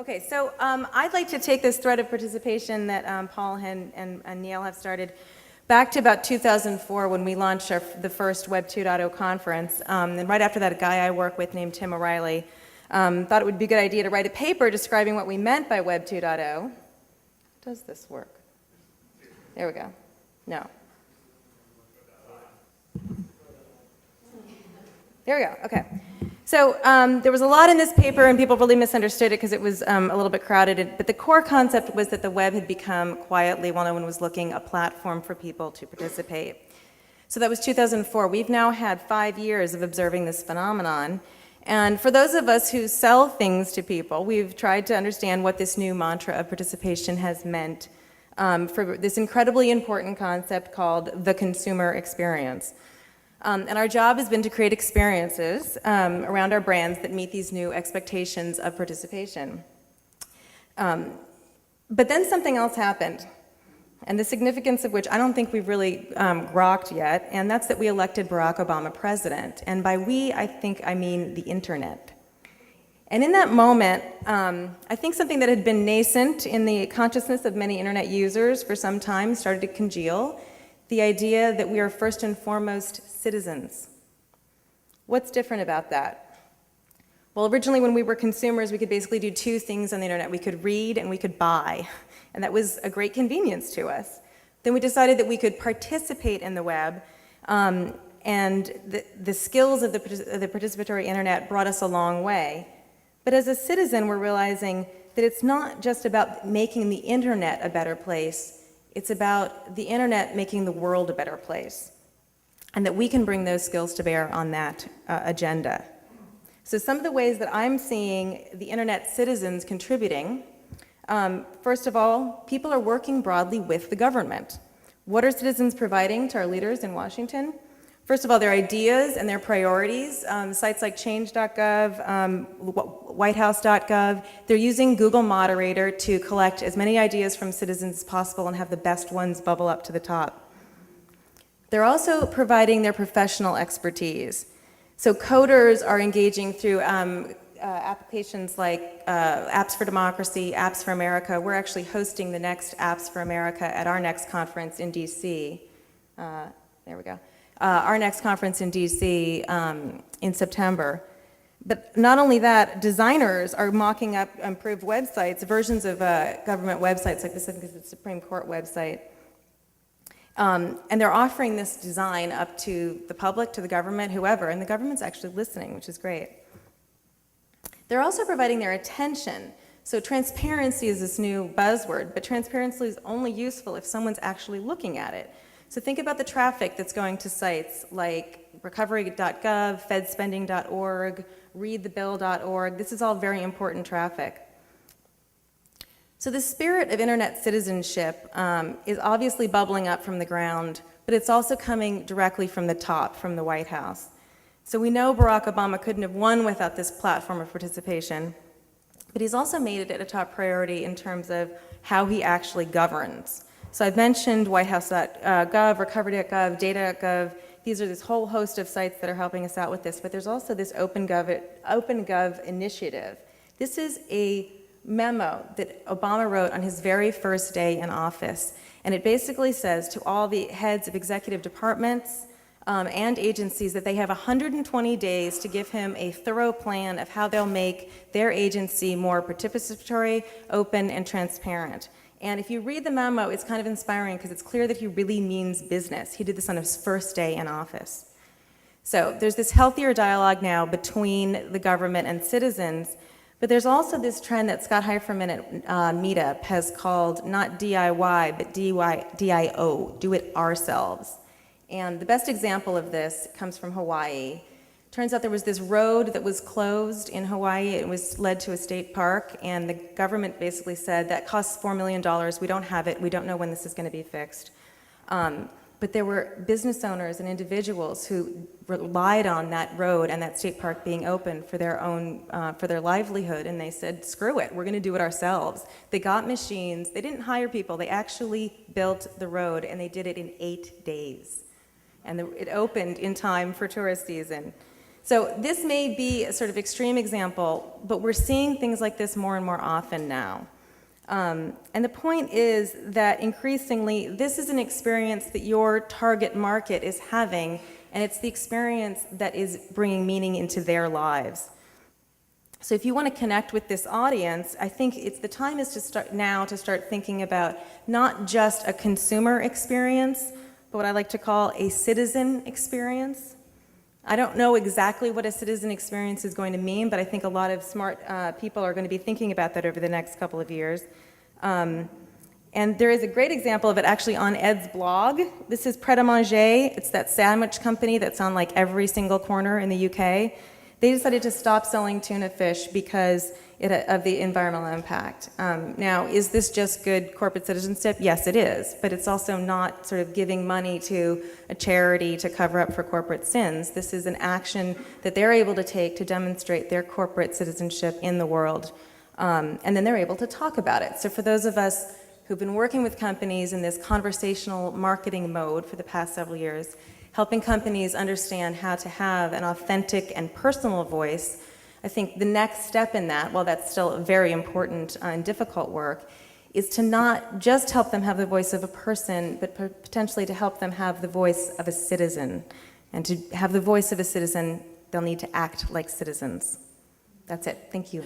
Okay, so I'd like to take this thread of participation that Paul and Neil have started back to about 2004 when we launched the first Web 2.0 conference. And right after that, a guy I work with named Tim O'Reilly thought it would be a good idea to write a paper describing what we meant by Web 2.0. Does this work? There we go. No. There we go, okay. So there was a lot in this paper, and people really misunderstood it because it was a little bit crowded. But the core concept was that the web had become quietly, while no one was looking, a platform for people to participate. So that was 2004. We've now had 5 years of observing this phenomenon. And for those of us who sell things to people, we've tried to understand what this new mantra of participation has meant for this incredibly important concept called the consumer experience. And our job has been to create experiences around our brands that meet these new expectations of participation. But then something else happened, and the significance of which I don't think we've really grokked yet, and that's that we elected Barack Obama president. And by we, I think I mean the internet. And in that moment, I think something that had been nascent in the consciousness of many internet users for some time started to congeal. The idea that we are first and foremost citizens. What's different about that? Well, originally when we were consumers, we could basically do two things on the internet. We could read and we could buy, and that was a great convenience to us. Then we decided that we could participate in the web, and the skills of the participatory internet brought us a long way. But as a citizen, we're realizing that it's not just about making the internet a better place. It's about the internet making the world a better place, and that we can bring those skills to bear on that agenda. So some of the ways that I'm seeing the internet citizens contributing, first of all, people are working broadly with the government. What are citizens providing to our leaders in Washington? First of all, their ideas and their priorities. Sites like change.gov, whitehouse.gov, they're using Google Moderator to collect as many ideas from citizens as possible and have the best ones bubble up to the top. They're also providing their professional expertise. So coders are engaging through applications like Apps for Democracy, Apps for America. We're actually hosting the next Apps for America at our next conference in DC. There we go. Our next conference in DC in September. But not only that, designers are mocking up improved websites, versions of government websites, like the Supreme Court website. And they're offering this design up to the public, to the government, whoever, and the government's actually listening, which is great. They're also providing their attention. So transparency is this new buzzword, but transparency is only useful if someone's actually looking at it. So think about the traffic that's going to sites like recovery.gov, fedspending.org, readthebill.org. This is all very important traffic. So the spirit of internet citizenship is obviously bubbling up from the ground, but it's also coming directly from the top, from the White House. So we know Barack Obama couldn't have won without this platform of participation, but he's also made it a top priority in terms of how he actually governs. So I've mentioned whitehouse.gov, recovery.gov, data.gov. These are this whole host of sites that are helping us out with this, but there's also this OpenGov initiative. This is a memo that Obama wrote on his very first day in office, and it basically says to all the heads of executive departments and agencies that they have 120 days to give him a thorough plan of how they'll make their agency more participatory, open, and transparent. And if you read the memo, it's kind of inspiring because it's clear that he really means business. He did this on his first day in office. So there's this healthier dialogue now between the government and citizens, but there's also this trend that Scott Heiferman at Meetup has called not DIY, but DIO, do it ourselves. And the best example of this comes from Hawaii. Turns out there was this road that was closed in Hawaii. It was led to a state park, and the government basically said, that costs $4 million, we don't have it, we don't know when this is going to be fixed. But there were business owners and individuals who relied on that road and that state park being open for their own, for their livelihood, and they said, screw it, we're going to do it ourselves. They got machines, they didn't hire people, they actually built the road, and they did it in 8 days. And it opened in time for tourist season. So this may be a sort of extreme example, but we're seeing things like this more and more often now. And the point is that increasingly, this is an experience that your target market is having, and it's the experience that is bringing meaning into their lives. So if you want to connect with this audience, I think the time is to start thinking about not just a consumer experience, but what I like to call a citizen experience. I don't know exactly what a citizen experience is going to mean, but I think a lot of smart people are going to be thinking about that over the next couple of years. And there is a great example of it actually on Ed's blog. This is Pret a Manger. It's that sandwich company that's on like every single corner in the UK. They decided to stop selling tuna fish because of the environmental impact. Now, is this just good corporate citizenship? Yes, it is, but it's also not sort of giving money to a charity to cover up for corporate sins. This is an action that they're able to take to demonstrate their corporate citizenship in the world, and then they're able to talk about it. So for those of us who've been working with companies in this conversational marketing mode for the past several years, helping companies understand how to have an authentic and personal voice, I think the next step in that, while that's still very important and difficult work, is to not just help them have the voice of a person, but potentially to help them have the voice of a citizen. And to have the voice of a citizen, they'll need to act like citizens. That's it. Thank you.